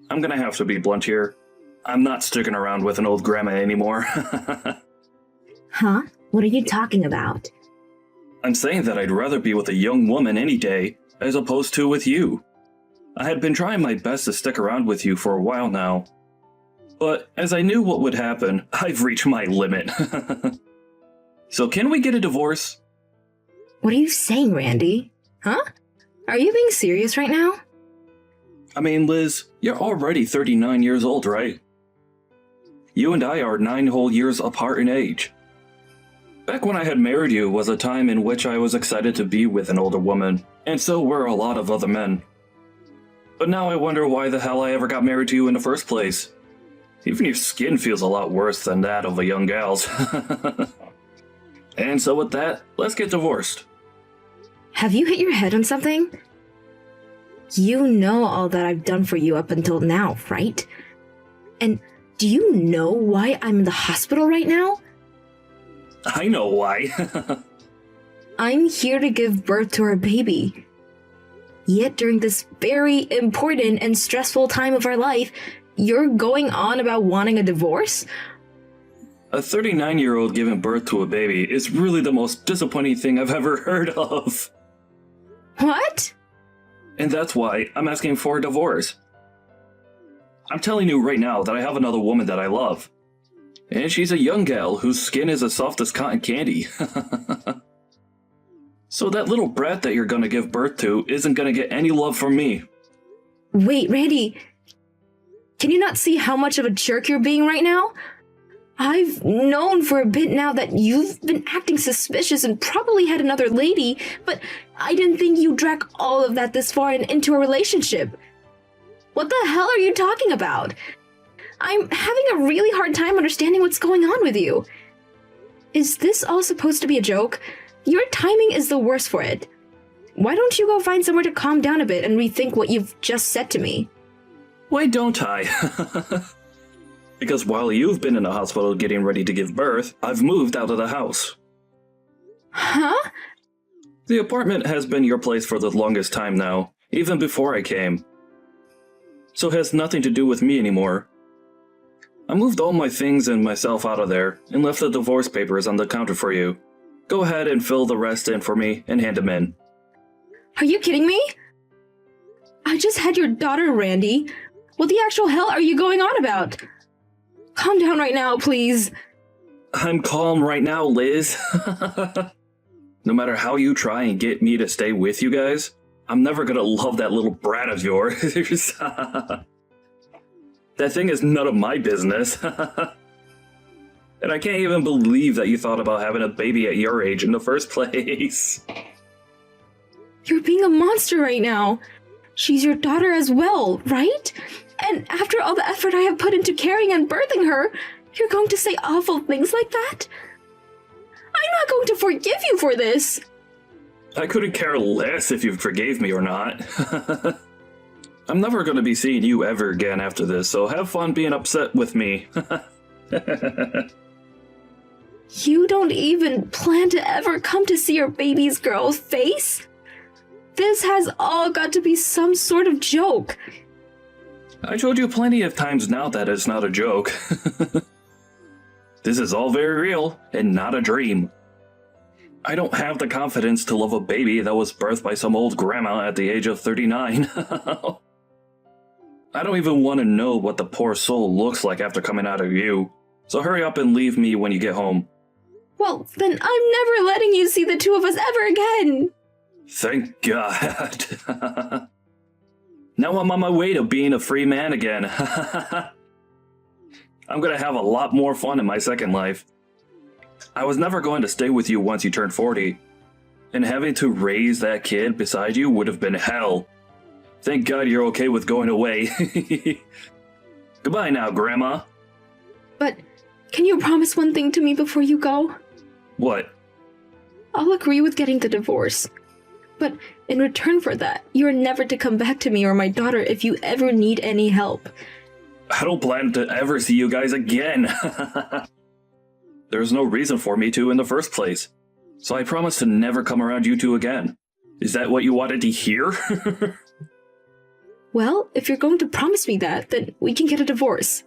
I'm gonna have to be blunt here. I'm not sticking around with an old grandma anymore. Huh? What are you talking about? I'm saying that I'd rather be with a young woman any day, as opposed to with you. I had been trying my best to stick around with you for a while now. But as I knew what would happen, I've reached my limit. So can we get a divorce? What are you saying, Randy? Huh? Are you being serious right now? I mean, Liz, you're already 39 years old, right? You and I are 9 whole years apart in age. Back when I had married you was a time in which I was excited to be with an older woman, and so were a lot of other men. But now I wonder why the hell I ever got married to you in the first place. Even your skin feels a lot worse than that of a young gal's. And so with that, let's get divorced. Have you hit your head on something? You know all that I've done for you up until now, right? And do you know why I'm in the hospital right now? I know why. I'm here to give birth to our baby. Yet during this very important and stressful time of our life, you're going on about wanting a divorce? A 39-year-old giving birth to a baby is really the most disappointing thing I've ever heard of. What? And that's why I'm asking for a divorce. I'm telling you right now that I have another woman that I love. And she's a young gal whose skin is as soft as cotton candy. So that little brat that you're gonna give birth to isn't gonna get any love from me. Wait, Randy. Can you not see how much of a jerk you're being right now? I've known for a bit now that you've been acting suspicious and probably had another lady, but I didn't think you'd drag all of that this far and into a relationship. What the hell are you talking about? I'm having a really hard time understanding what's going on with you. Is this all supposed to be a joke? Your timing is the worst for it. Why don't you go find somewhere to calm down a bit and rethink what you've just said to me? Why don't I? Because while you've been in the hospital getting ready to give birth, I've moved out of the house. Huh? The apartment has been your place for the longest time now, even before I came. So it has nothing to do with me anymore. I moved all my things and myself out of there, and left the divorce papers on the counter for you. Go ahead and fill the rest in for me and hand them in. Are you kidding me? I just had your daughter, Randy. What the actual hell are you going on about? Calm down right now, please. I'm calm right now, Liz. No matter how you try and get me to stay with you guys, I'm never gonna love that little brat of yours. That thing is none of my business. And I can't even believe that you thought about having a baby at your age in the first place. You're being a monster right now. She's your daughter as well, right? And after all the effort I have put into carrying and birthing her, you're going to say awful things like that? I'm not going to forgive you for this. I couldn't care less if you forgave me or not. I'm never going to be seeing you ever again after this, so have fun being upset with me. You don't even plan to ever come to see your baby's girl's face? This has all got to be some sort of joke. I told you plenty of times now that it's not a joke. This is all very real and not a dream. I don't have the confidence to love a baby that was birthed by some old grandma at the age of 39. I don't even want to know what the poor soul looks like after coming out of you. So hurry up and leave me when you get home. Well, then I'm never letting you see the two of us ever again. Thank God. Now I'm on my way to being a free man again. I'm gonna have a lot more fun in my second life. I was never going to stay with you once you turned 40. And having to raise that kid beside you would have been hell. Thank God you're okay with going away. Goodbye now, Grandma. But can you promise one thing to me before you go? What? I'll agree with getting the divorce. But in return for that, you're never to come back to me or my daughter if you ever need any help. I don't plan to ever see you guys again. There's no reason for me to in the first place. So I promise to never come around you two again. Is that what you wanted to hear? Well, if you're going to promise me that, then we can get a divorce.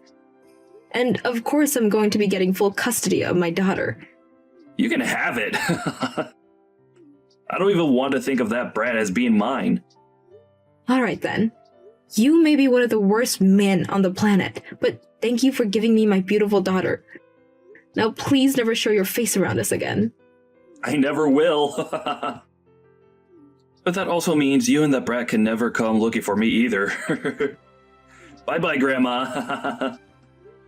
And of course I'm going to be getting full custody of my daughter. You can have it. I don't even want to think of that brat as being mine. Alright then. You may be one of the worst men on the planet, but thank you for giving me my beautiful daughter. Now please never show your face around us again. I never will. But that also means you and that brat can never come looking for me either. Bye-bye, Grandma.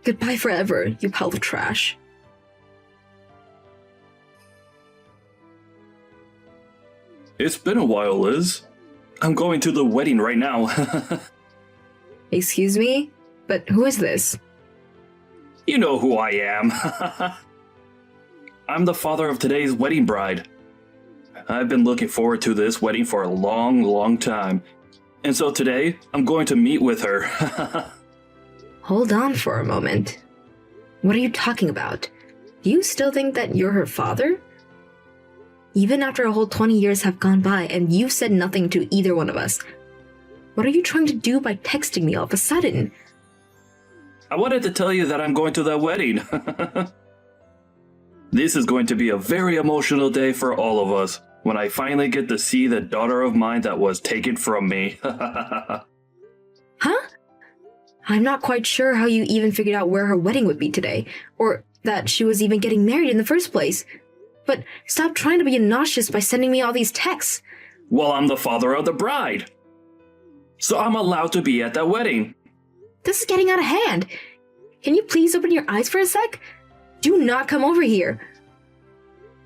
Goodbye forever, you pile of trash. It's been a while, Liz. I'm going to the wedding right now. Excuse me? But who is this? You know who I am. I'm the father of today's wedding bride. I've been looking forward to this wedding for a long, long time. And so today, I'm going to meet with her. Hold on for a moment. What are you talking about? Do you still think that you're her father? Even after a whole 20 years have gone by and you've said nothing to either one of us, what are you trying to do by texting me all of a sudden? I wanted to tell you that I'm going to that wedding. This is going to be a very emotional day for all of us when I finally get to see the daughter of mine that was taken from me. Huh? I'm not quite sure how you even figured out where her wedding would be today, or that she was even getting married in the first place. But stop trying to be obnoxious by sending me all these texts. Well, I'm the father of the bride. So I'm allowed to be at that wedding. This is getting out of hand. Can you please open your eyes for a sec? Do not come over here.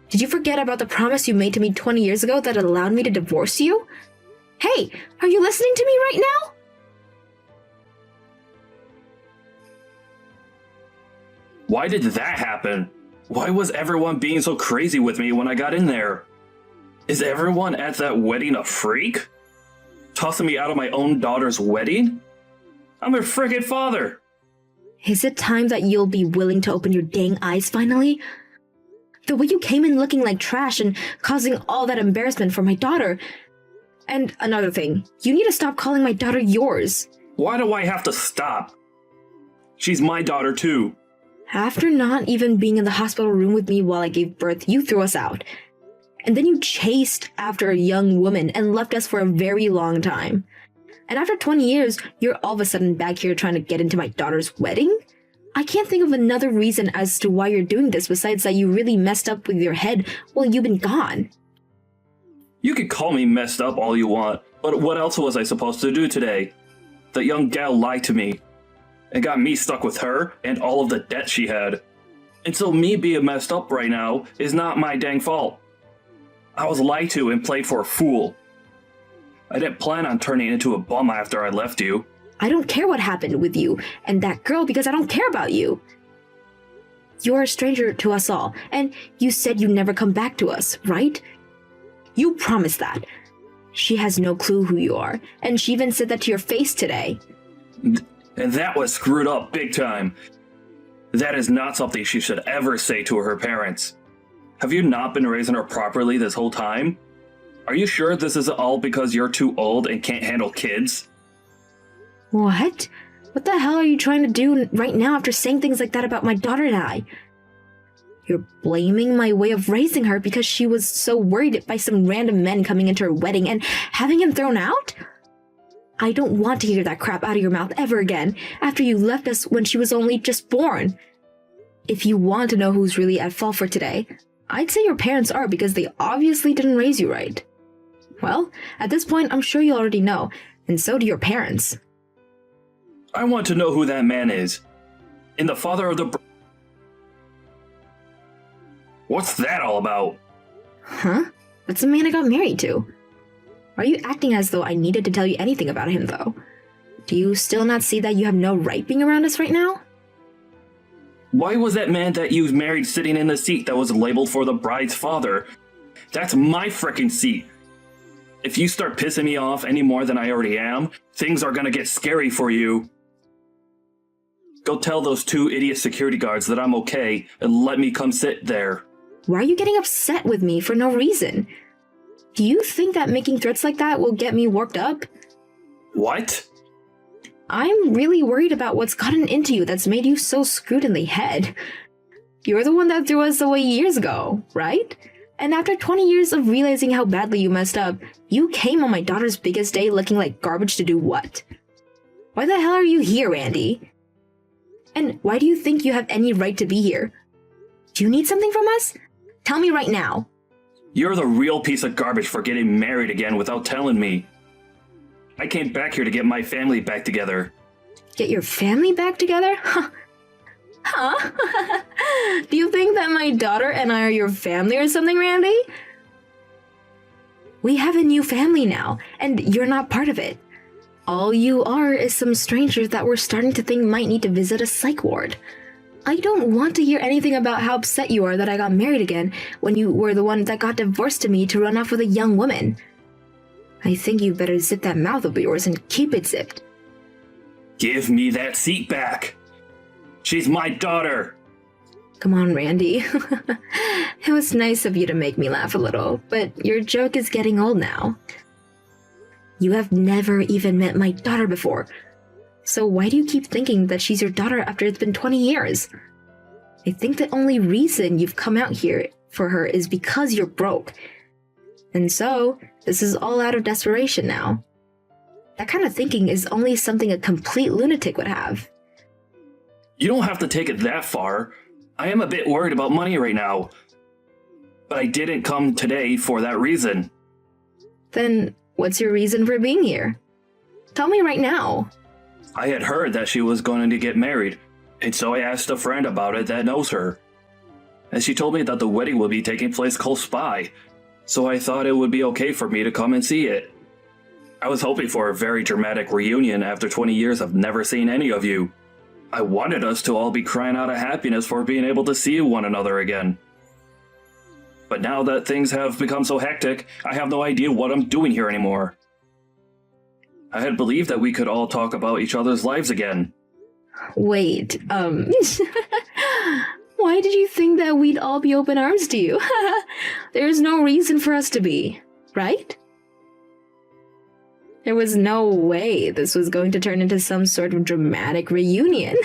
Did you forget about the promise you made to me 20 years ago that allowed me to divorce you? Hey, are you listening to me right now? Why did that happen? Why was everyone being so crazy with me when I got in there? Is everyone at that wedding a freak? Tossing me out of my own daughter's wedding? I'm her frickin' father! Is it time that you'll be willing to open your dang eyes finally? The way you came in looking like trash and causing all that embarrassment for my daughter. And another thing, you need to stop calling my daughter yours. Why do I have to stop? She's my daughter too. After not even being in the hospital room with me while I gave birth, you threw us out. And then you chased after a young woman and left us for a very long time. And after 20 years, you're all of a sudden back here trying to get into my daughter's wedding? I can't think of another reason as to why you're doing this besides that you really messed up with your head while you've been gone. You can call me messed up all you want, but what else was I supposed to do today? That young gal lied to me and got me stuck with her and all of the debt she had. And so me being messed up right now is not my dang fault. I was lied to and played for a fool. I didn't plan on turning into a bum after I left you. I don't care what happened with you and that girl because I don't care about you. You're a stranger to us all, and you said you'd never come back to us, right? You promised that. She has no clue who you are, and she even said that to your face today. And that was screwed up big time. That is not something she should ever say to her parents. Have you not been raising her properly this whole time? Are you sure this is all because you're too old and can't handle kids? What? What the hell are you trying to do right now after saying things like that about my daughter and I? You're blaming my way of raising her because she was so worried by some random men coming into her wedding and having him thrown out? I don't want to hear that crap out of your mouth ever again after you left us when she was only just born. If you want to know who's really at fault for today, I'd say your parents are because they obviously didn't raise you right. Well, at this point, I'm sure you already know, and so do your parents. I want to know who that man is. And the father of the... What's that all about? Huh? That's the man I got married to. Are you acting as though I needed to tell you anything about him, though? Do you still not see that you have no right being around us right now? Why was that man that you married sitting in the seat that was labeled for the bride's father? That's my frickin' seat. If you start pissing me off any more than I already am, things are gonna get scary for you. Go tell those 2 idiot security guards that I'm okay and let me come sit there. Why are you getting upset with me for no reason? Do you think that making threats like that will get me worked up? What? I'm really worried about what's gotten into you that's made you so screwed in the head. You're the one that threw us away years ago, right? And after 20 years of realizing how badly you messed up, you came on my daughter's biggest day looking like garbage to do what? Why the hell are you here, Andy? And why do you think you have any right to be here? Do you need something from us? Tell me right now. You're the real piece of garbage for getting married again without telling me. I came back here to get my family back together. Get your family back together? Huh? Do you think that my daughter and I are your family or something, Randy? We have a new family now, and you're not part of it. All you are is some strangers that we're starting to think might need to visit a psych ward. I don't want to hear anything about how upset you are that I got married again when you were the one that got divorced to me to run off with a young woman. I think you better zip that mouth of yours and keep it zipped. Give me that seat back. She's my daughter. Come on, Randy. It was nice of you to make me laugh a little, but your joke is getting old now. You have never even met my daughter before. So why do you keep thinking that she's your daughter after it's been 20 years? I think the only reason you've come out here for her is because you're broke. And so, this is all out of desperation now. That kind of thinking is only something a complete lunatic would have. You don't have to take it that far. I am a bit worried about money right now. But I didn't come today for that reason. Then, what's your reason for being here? Tell me right now. I had heard that she was going to get married, and so I asked a friend about it that knows her. And she told me that the wedding will be taking place close by, so I thought it would be okay for me to come and see it. I was hoping for a very dramatic reunion after 20 years of never seeing any of you. I wanted us to all be crying out of happiness for being able to see one another again. But now that things have become so hectic, I have no idea what I'm doing here anymore. I had believed that we could all talk about each other's lives again. Wait, why did you think that we'd all be open arms to you? There's no reason for us to be, right? There was no way this was going to turn into some sort of dramatic reunion.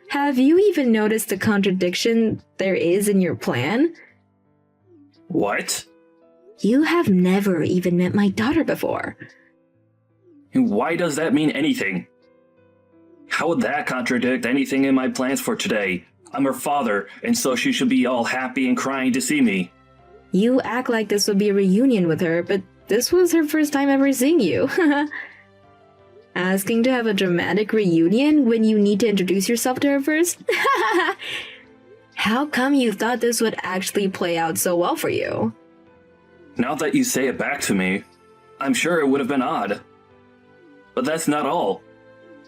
Have you even noticed the contradiction there is in your plan? What? You have never even met my daughter before. And why does that mean anything? How would that contradict anything in my plans for today? I'm her father, and so she should be all happy and crying to see me. You act like this would be a reunion with her, but this was her first time ever seeing you. Asking to have a dramatic reunion when you need to introduce yourself to her first? How come you thought this would actually play out so well for you? Now that you say it back to me, I'm sure it would have been odd. But that's not all.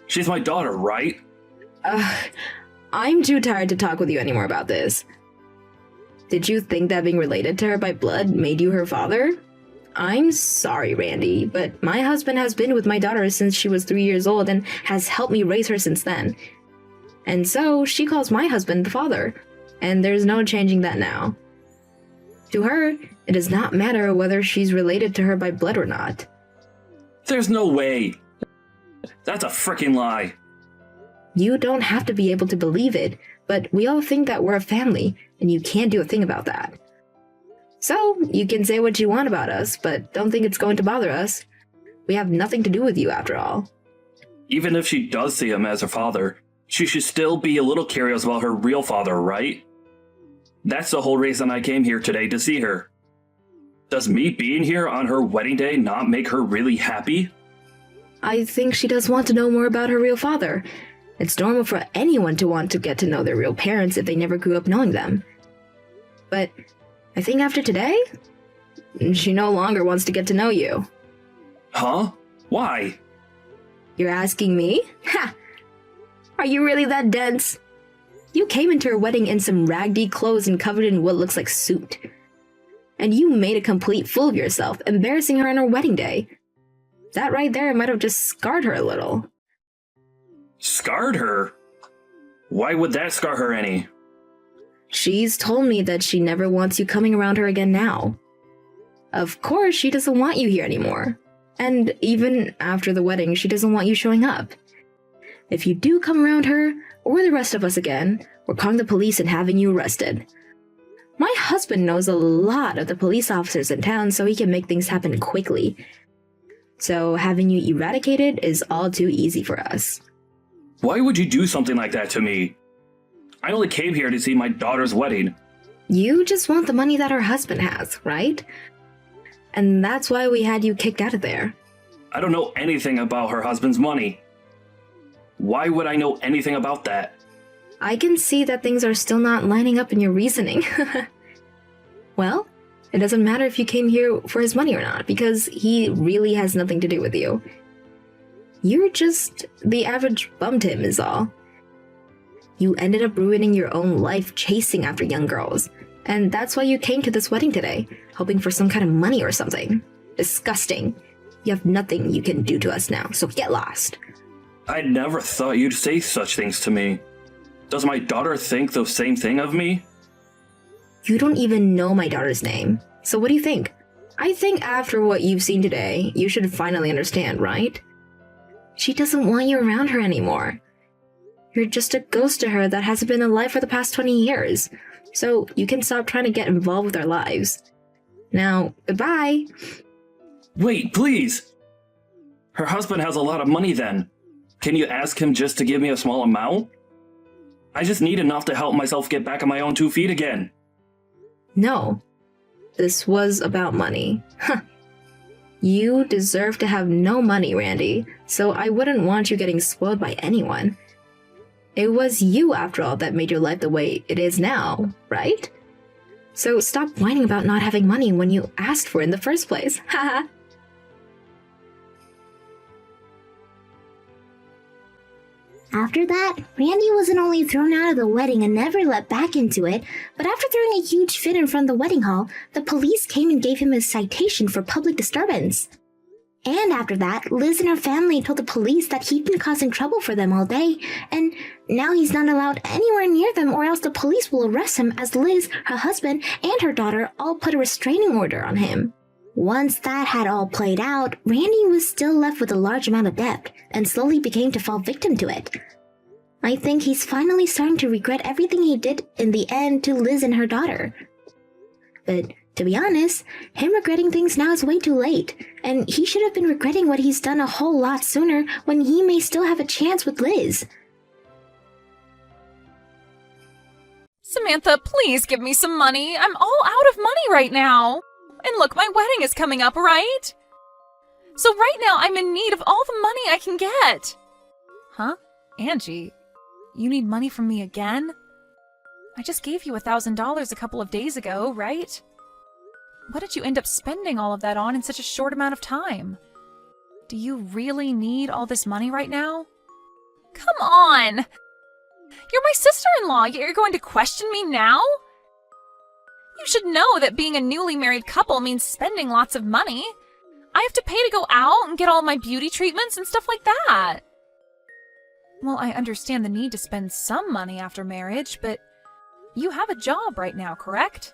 She's my daughter, right? I'm too tired to talk with you anymore about this. Did you think that being related to her by blood made you her father? I'm sorry, Randy, but my husband has been with my daughter since she was 3 years old and has helped me raise her since then. And so she calls my husband the father, and there's no changing that now. To her, it does not matter whether she's related to her by blood or not. There's no way. That's a frickin' lie. You don't have to be able to believe it, but we all think that we're a family, and you can't do a thing about that. So, you can say what you want about us, but don't think it's going to bother us. We have nothing to do with you after all. Even if she does see him as her father, she should still be a little curious about her real father, right? That's the whole reason I came here today to see her. Does me being here on her wedding day not make her really happy? I think she does want to know more about her real father. It's normal for anyone to want to get to know their real parents if they never grew up knowing them. But I think after today, she no longer wants to get to know you. Huh? Why? You're asking me? Ha! Are you really that dense? You came into her wedding in some raggedy clothes and covered in what looks like soot. And you made a complete fool of yourself, embarrassing her on her wedding day. That right there might have just scarred her a little. Scarred her? Why would that scar her any? She's told me that she never wants you coming around her again now. Of course, she doesn't want you here anymore. And even after the wedding, she doesn't want you showing up. If you do come around her, or the rest of us again, we're calling the police and having you arrested. My husband knows a lot of the police officers in town, so he can make things happen quickly. So having you eradicated is all too easy for us. Why would you do something like that to me? I only came here to see my daughter's wedding. You just want the money that her husband has, right? And that's why we had you kicked out of there. I don't know anything about her husband's money. Why would I know anything about that? I can see that things are still not lining up in your reasoning. Well, it doesn't matter if you came here for his money or not, because he really has nothing to do with you. You're just the average bum to him is all. You ended up ruining your own life chasing after young girls, and that's why you came to this wedding today, hoping for some kind of money or something. Disgusting. You have nothing you can do to us now, so get lost. I never thought you'd say such things to me. Does my daughter think the same thing of me? You don't even know my daughter's name, so what do you think? I think after what you've seen today, you should finally understand, right? She doesn't want you around her anymore. You're just a ghost to her that hasn't been alive for the past 20 years, so you can stop trying to get involved with our lives. Now, goodbye. Wait, please! Her husband has a lot of money then. Can you ask him just to give me a small amount? I just need enough to help myself get back on my own 2 feet again. No. This was about money. Huh. You deserve to have no money, Randy, so I wouldn't want you getting spoiled by anyone. It was you, after all, that made your life the way it is now, right? So stop whining about not having money when you asked for it in the first place. Haha. After that, Randy wasn't only thrown out of the wedding and never let back into it, but after throwing a huge fit in front of the wedding hall, the police came and gave him a citation for public disturbance. And after that, Liz and her family told the police that he'd been causing trouble for them all day, and now he's not allowed anywhere near them or else the police will arrest him as Liz, her husband, and her daughter all put a restraining order on him. Once that had all played out, Randy was still left with a large amount of debt, and slowly began to fall victim to it. I think he's finally starting to regret everything he did in the end to Liz and her daughter. But to be honest, him regretting things now is way too late, and he should have been regretting what he's done a whole lot sooner when he may still have a chance with Liz. Samantha, please give me some money. I'm all out of money right now. And look, my wedding is coming up, right? So right now I'm in need of all the money I can get. Huh? Angie, you need money from me again? I just gave you $1,000 a couple of days ago, right? What did you end up spending all of that on in such a short amount of time? Do you really need all this money right now? Come on! You're my sister-in-law, yet you're going to question me now? You should know that being a newly married couple means spending lots of money. I have to pay to go out and get all my beauty treatments and stuff like that. Well, I understand the need to spend some money after marriage, but you have a job right now, correct?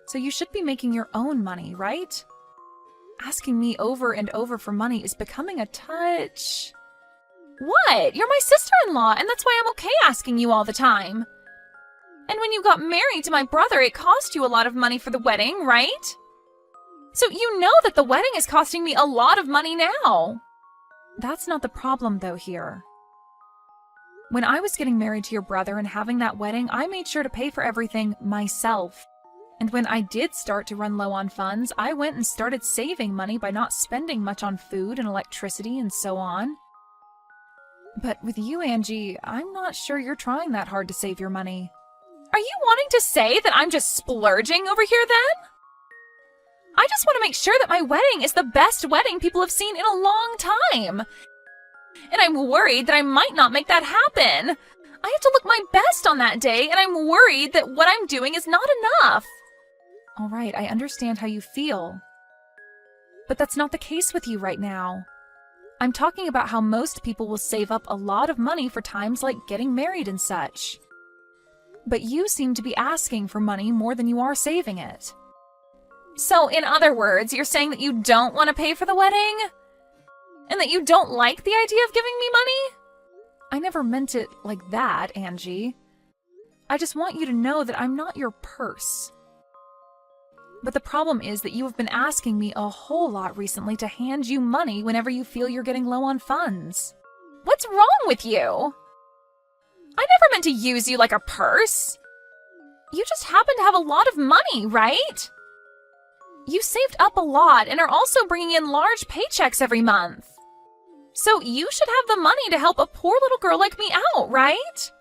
So you should be making your own money, right? Asking me over and over for money is becoming a touch... What? You're my sister-in-law, and that's why I'm okay asking you all the time. And when you got married to my brother, it cost you a lot of money for the wedding, right? So you know that the wedding is costing me a lot of money now. That's not the problem, though, here. When I was getting married to your brother and having that wedding, I made sure to pay for everything myself. And when I did start to run low on funds, I went and started saving money by not spending much on food and electricity and so on. But with you, Angie, I'm not sure you're trying that hard to save your money. Are you wanting to say that I'm just splurging over here then? I just want to make sure that my wedding is the best wedding people have seen in a long time. And I'm worried that I might not make that happen. I have to look my best on that day, and I'm worried that what I'm doing is not enough. All right, I understand how you feel. But that's not the case with you right now. I'm talking about how most people will save up a lot of money for times like getting married and such. But you seem to be asking for money more than you are saving it. So, in other words, you're saying that you don't want to pay for the wedding? And that you don't like the idea of giving me money? I never meant it like that, Angie. I just want you to know that I'm not your purse. But the problem is that you have been asking me a whole lot recently to hand you money whenever you feel you're getting low on funds. What's wrong with you? I never meant to use you like a purse. You just happen to have a lot of money, right? You saved up a lot and are also bringing in large paychecks every month. So you should have the money to help a poor little girl like me out, right?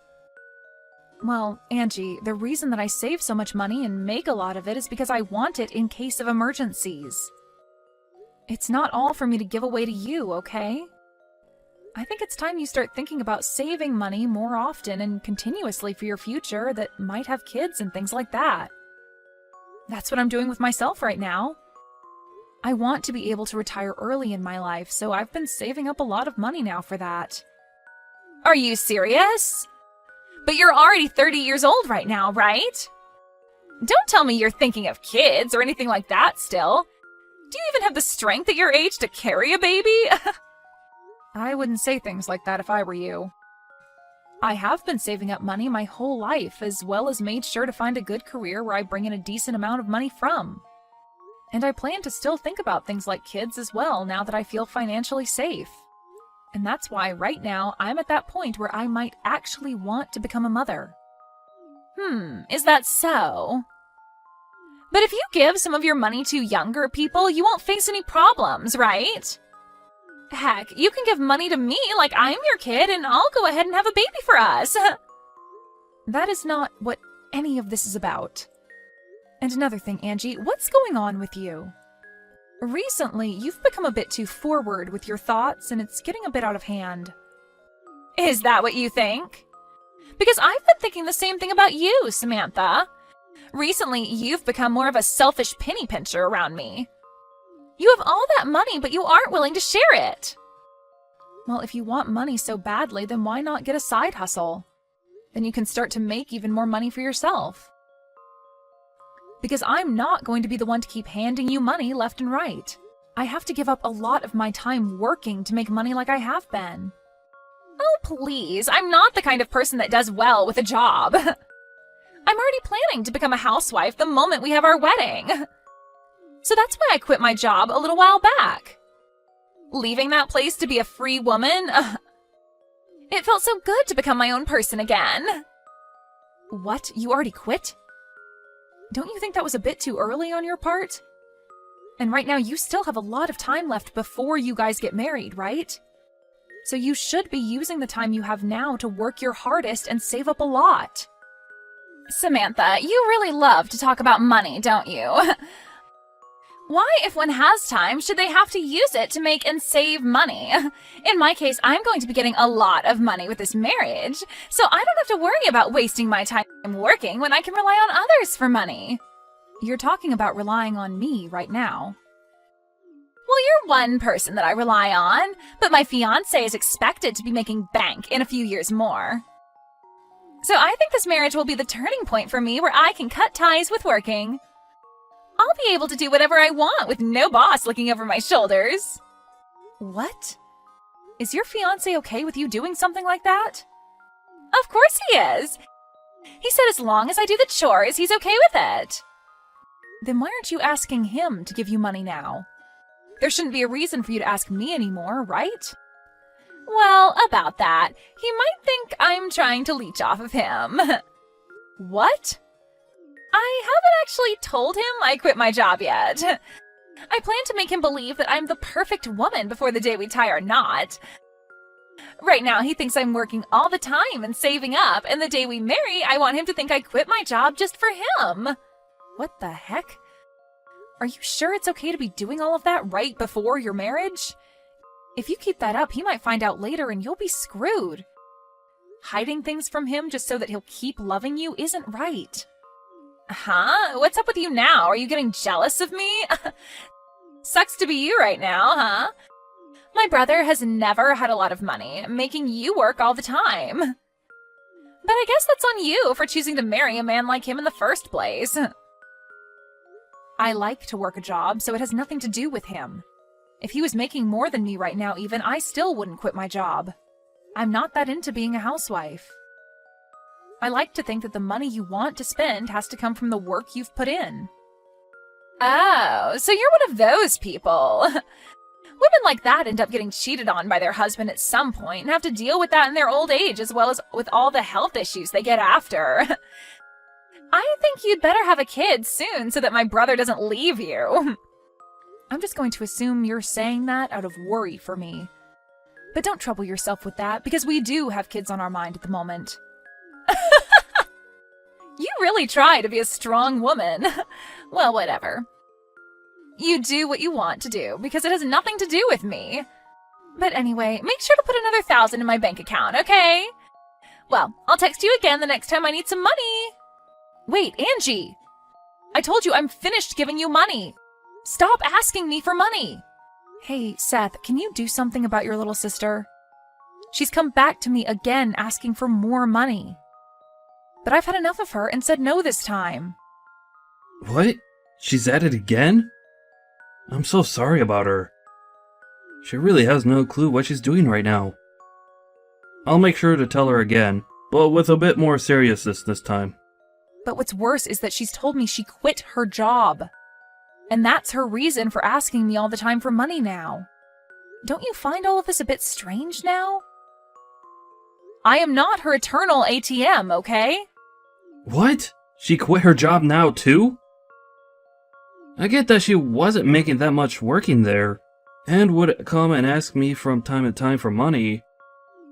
Well, Angie, the reason that I save so much money and make a lot of it is because I want it in case of emergencies. It's not all for me to give away to you, okay? I think it's time you start thinking about saving money more often and continuously for your future that might have kids and things like that. That's what I'm doing with myself right now. I want to be able to retire early in my life, so I've been saving up a lot of money now for that. Are you serious? But you're already 30 years old right now, right? Don't tell me you're thinking of kids or anything like that still. Do you even have the strength at your age to carry a baby? I wouldn't say things like that if I were you. I have been saving up money my whole life, as well as made sure to find a good career where I bring in a decent amount of money from. And I plan to still think about things like kids as well now that I feel financially safe. And that's why right now I'm at that point where I might actually want to become a mother. Is that so? But if you give some of your money to younger people, you won't face any problems, right? Heck, you can give money to me like I'm your kid and I'll go ahead and have a baby for us. That is not what any of this is about. And another thing, Angie, what's going on with you? Recently, you've become a bit too forward with your thoughts, and it's getting a bit out of hand. Is that what you think? Because I've been thinking the same thing about you, Samantha. Recently, you've become more of a selfish penny pincher around me. You have all that money, but you aren't willing to share it. Well, if you want money so badly, then why not get a side hustle? Then you can start to make even more money for yourself. Because I'm not going to be the one to keep handing you money left and right. I have to give up a lot of my time working to make money like I have been. Oh, please, I'm not the kind of person that does well with a job. I'm already planning to become a housewife the moment we have our wedding. So that's why I quit my job a little while back. Leaving that place to be a free woman, it felt so good to become my own person again. What? You already quit? Don't you think that was a bit too early on your part? And right now you still have a lot of time left before you guys get married, right? So you should be using the time you have now to work your hardest and save up a lot. Samantha, you really love to talk about money, don't you? Why, if one has time, should they have to use it to make and save money? In my case, I'm going to be getting a lot of money with this marriage, so I don't have to worry about wasting my time working when I can rely on others for money. You're talking about relying on me right now. Well, you're one person that I rely on, but my fiancé is expected to be making bank in a few years more. So I think this marriage will be the turning point for me where I can cut ties with working. I'll be able to do whatever I want with no boss looking over my shoulders. What? Is your fiancé okay with you doing something like that? Of course he is. He said as long as I do the chores, he's okay with it. Then why aren't you asking him to give you money now? There shouldn't be a reason for you to ask me anymore, right? Well, about that, he might think I'm trying to leech off of him. What? I haven't actually told him I quit my job yet. I plan to make him believe that I'm the perfect woman before the day we tie our knot. Right now, he thinks I'm working all the time and saving up, and the day we marry, I want him to think I quit my job just for him. What the heck? Are you sure it's okay to be doing all of that right before your marriage? If you keep that up, he might find out later and you'll be screwed. Hiding things from him just so that he'll keep loving you isn't right. Huh? What's up with you now? Are you getting jealous of me? Sucks to be you right now, huh? My brother has never had a lot of money, making you work all the time. But I guess that's on you for choosing to marry a man like him in the first place. I like to work a job, so it has nothing to do with him. If he was making more than me right now even, I still wouldn't quit my job. I'm not that into being a housewife. I like to think that the money you want to spend has to come from the work you've put in. Oh, so you're one of those people. Women like that end up getting cheated on by their husband at some point and have to deal with that in their old age as well as with all the health issues they get after. I think you'd better have a kid soon so that my brother doesn't leave you. I'm just going to assume you're saying that out of worry for me. But don't trouble yourself with that, because we do have kids on our mind at the moment. You really try to be a strong woman. Well, whatever. You do what you want to do, because it has nothing to do with me. But anyway, make sure to put another 1,000 in my bank account, okay? Well, I'll text you again the next time I need some money. Wait, Angie! I told you I'm finished giving you money. Stop asking me for money. Hey, Seth, can you do something about your little sister? She's come back to me again asking for more money. But I've had enough of her and said no this time. What? She's at it again? I'm so sorry about her. She really has no clue what she's doing right now. I'll make sure to tell her again, but with a bit more seriousness this time. But what's worse is that she's told me she quit her job. And that's her reason for asking me all the time for money now. Don't you find all of this a bit strange now? I am not her eternal ATM, okay? What? She quit her job now too? I get that she wasn't making that much working there, and would come and ask me from time to time for money,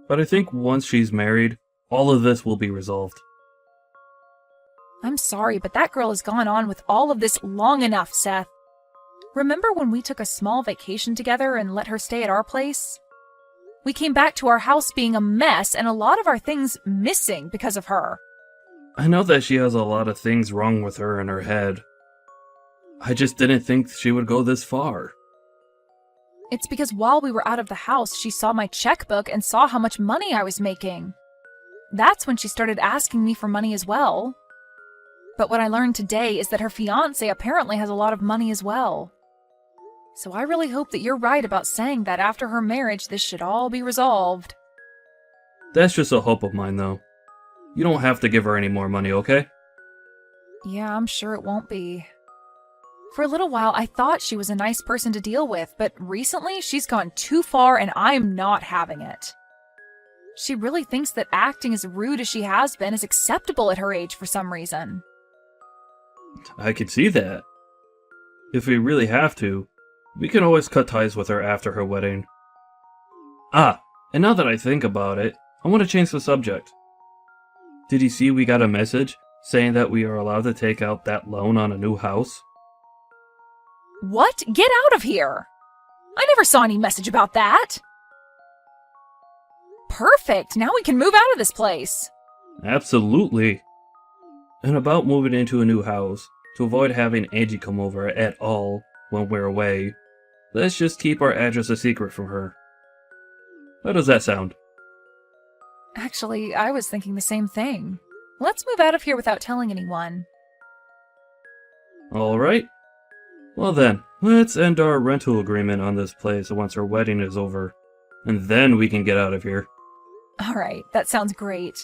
but I think once she's married, all of this will be resolved. I'm sorry, but that girl has gone on with all of this long enough, Seth. Remember when we took a small vacation together and let her stay at our place? We came back to our house being a mess and a lot of our things missing because of her. I know that she has a lot of things wrong with her in her head. I just didn't think she would go this far. It's because while we were out of the house, she saw my checkbook and saw how much money I was making. That's when she started asking me for money as well. But what I learned today is that her fiancé apparently has a lot of money as well. So I really hope that you're right about saying that after her marriage, this should all be resolved. That's just a hope of mine, though. You don't have to give her any more money, okay? Yeah, I'm sure it won't be. For a little while, I thought she was a nice person to deal with, but recently she's gone too far and I'm not having it. She really thinks that acting as rude as she has been is acceptable at her age for some reason. I could see that. If we really have to, we can always cut ties with her after her wedding. Ah, and now that I think about it, I want to change the subject. Did you see we got a message saying that we are allowed to take out that loan on a new house? What? Get out of here! I never saw any message about that! Perfect! Now we can move out of this place! Absolutely. And about moving into a new house, to avoid having Angie come over at all when we're away, let's just keep our address a secret from her. How does that sound? Actually, I was thinking the same thing. Let's move out of here without telling anyone. Alright. Well then, let's end our rental agreement on this place once our wedding is over, and then we can get out of here. Alright, that sounds great.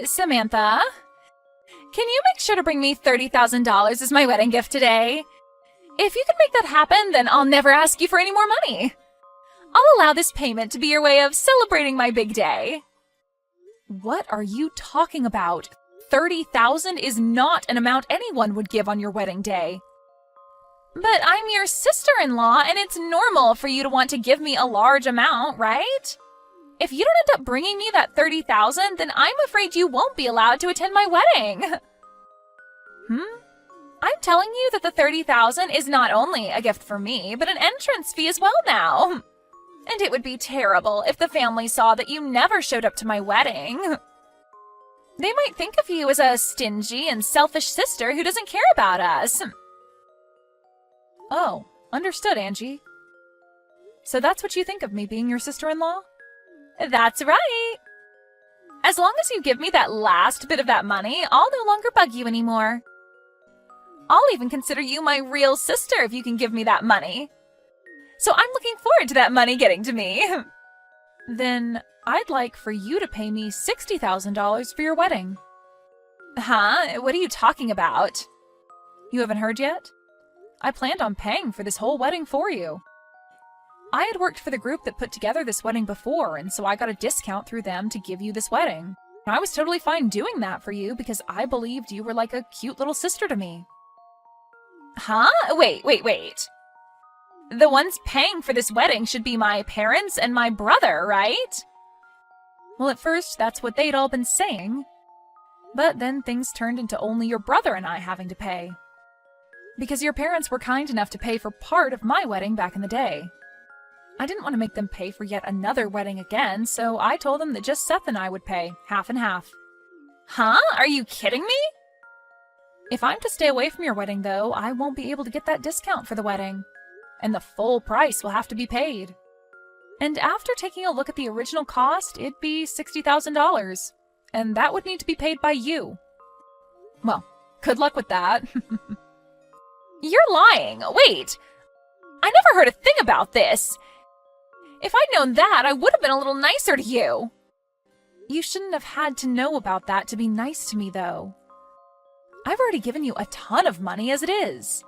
Samantha? Can you make sure to bring me $30,000 as my wedding gift today? If you can make that happen, then I'll never ask you for any more money. I'll allow this payment to be your way of celebrating my big day. What are you talking about? $30,000 is not an amount anyone would give on your wedding day. But I'm your sister-in-law, and it's normal for you to want to give me a large amount, right? If you don't end up bringing me that $30,000, then I'm afraid you won't be allowed to attend my wedding. I'm telling you that the $30,000 is not only a gift for me, but an entrance fee as well now. And it would be terrible if the family saw that you never showed up to my wedding. They might think of you as a stingy and selfish sister who doesn't care about us. Oh, understood, Angie. So that's what you think of me being your sister-in-law? That's right. As long as you give me that last bit of that money, I'll no longer bug you anymore. I'll even consider you my real sister if you can give me that money. So I'm looking forward to that money getting to me. Then I'd like for you to pay me $60,000 for your wedding. Huh? What are you talking about? You haven't heard yet? I planned on paying for this whole wedding for you. I had worked for the group that put together this wedding before, and so I got a discount through them to give you this wedding. I was totally fine doing that for you because I believed you were like a cute little sister to me. Huh? Wait. The ones paying for this wedding should be my parents and my brother, right? Well, at first, that's what they'd all been saying. But then things turned into only your brother and I having to pay. Because your parents were kind enough to pay for part of my wedding back in the day. I didn't want to make them pay for yet another wedding again, so I told them that just Seth and I would pay, half and half. Huh? Are you kidding me? If I'm to stay away from your wedding, though, I won't be able to get that discount for the wedding. And the full price will have to be paid. And after taking a look at the original cost, it'd be $60,000. And that would need to be paid by you. Well, good luck with that. You're lying. Wait. I never heard a thing about this. If I'd known that, I would have been a little nicer to you. You shouldn't have had to know about that to be nice to me, though. I've already given you a ton of money as it is.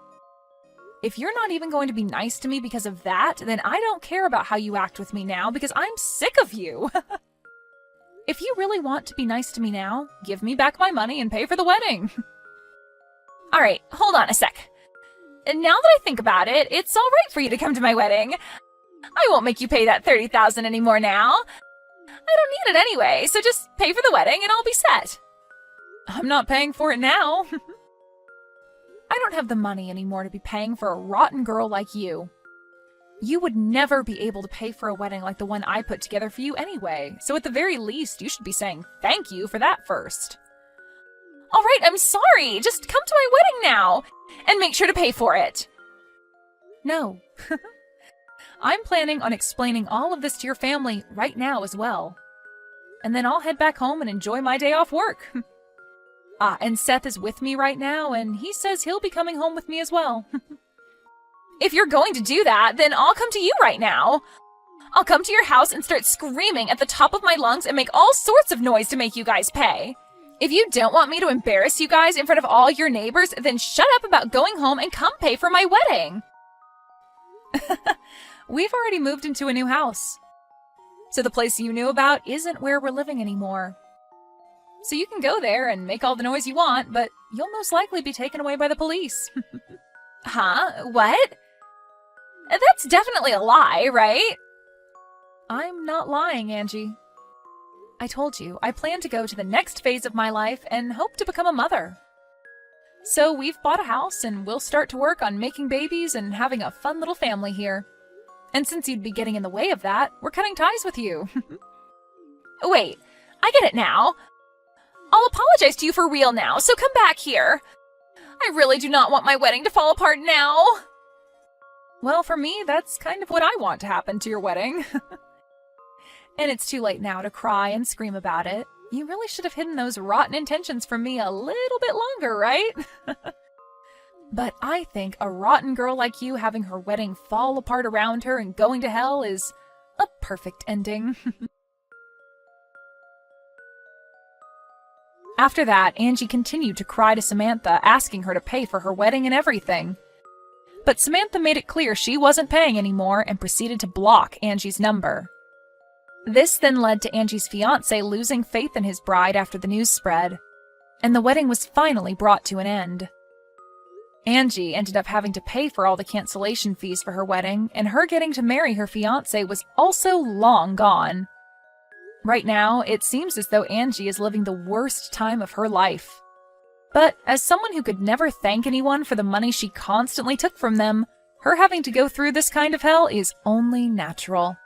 If you're not even going to be nice to me because of that, then I don't care about how you act with me now because I'm sick of you. If you really want to be nice to me now, give me back my money and pay for the wedding. All right, hold on a sec. And now that I think about it, it's all right for you to come to my wedding. I won't make you pay that $30,000 anymore now. I don't need it anyway, so just pay for the wedding and I'll be set. I'm not paying for it now. I don't have the money anymore to be paying for a rotten girl like you. You would never be able to pay for a wedding like the one I put together for you anyway, so at the very least, you should be saying thank you for that first. All right, I'm sorry. Just come to my wedding now and make sure to pay for it. No. I'm planning on explaining all of this to your family right now as well. And then I'll head back home and enjoy my day off work. And Seth is with me right now, and he says he'll be coming home with me as well. If you're going to do that, then I'll come to you right now. I'll come to your house and start screaming at the top of my lungs and make all sorts of noise to make you guys pay. If you don't want me to embarrass you guys in front of all your neighbors, then shut up about going home and come pay for my wedding. We've already moved into a new house. So the place you knew about isn't where we're living anymore. So you can go there and make all the noise you want, but you'll most likely be taken away by the police. Huh? What? That's definitely a lie, right? I'm not lying, Angie. I told you, I plan to go to the next phase of my life and hope to become a mother. So we've bought a house and we'll start to work on making babies and having a fun little family here. And since you'd be getting in the way of that, we're cutting ties with you. Wait, I get it now. I'll apologize to you for real now, so come back here. I really do not want my wedding to fall apart now. Well, for me, that's kind of what I want to happen to your wedding. And it's too late now to cry and scream about it. You really should have hidden those rotten intentions from me a little bit longer, right? But I think a rotten girl like you having her wedding fall apart around her and going to hell is a perfect ending. After that, Angie continued to cry to Samantha, asking her to pay for her wedding and everything. But Samantha made it clear she wasn't paying anymore and proceeded to block Angie's number. This then led to Angie's fiancé losing faith in his bride after the news spread, and the wedding was finally brought to an end. Angie ended up having to pay for all the cancellation fees for her wedding, and her getting to marry her fiancé was also long gone. Right now, it seems as though Angie is living the worst time of her life. But as someone who could never thank anyone for the money she constantly took from them, her having to go through this kind of hell is only natural.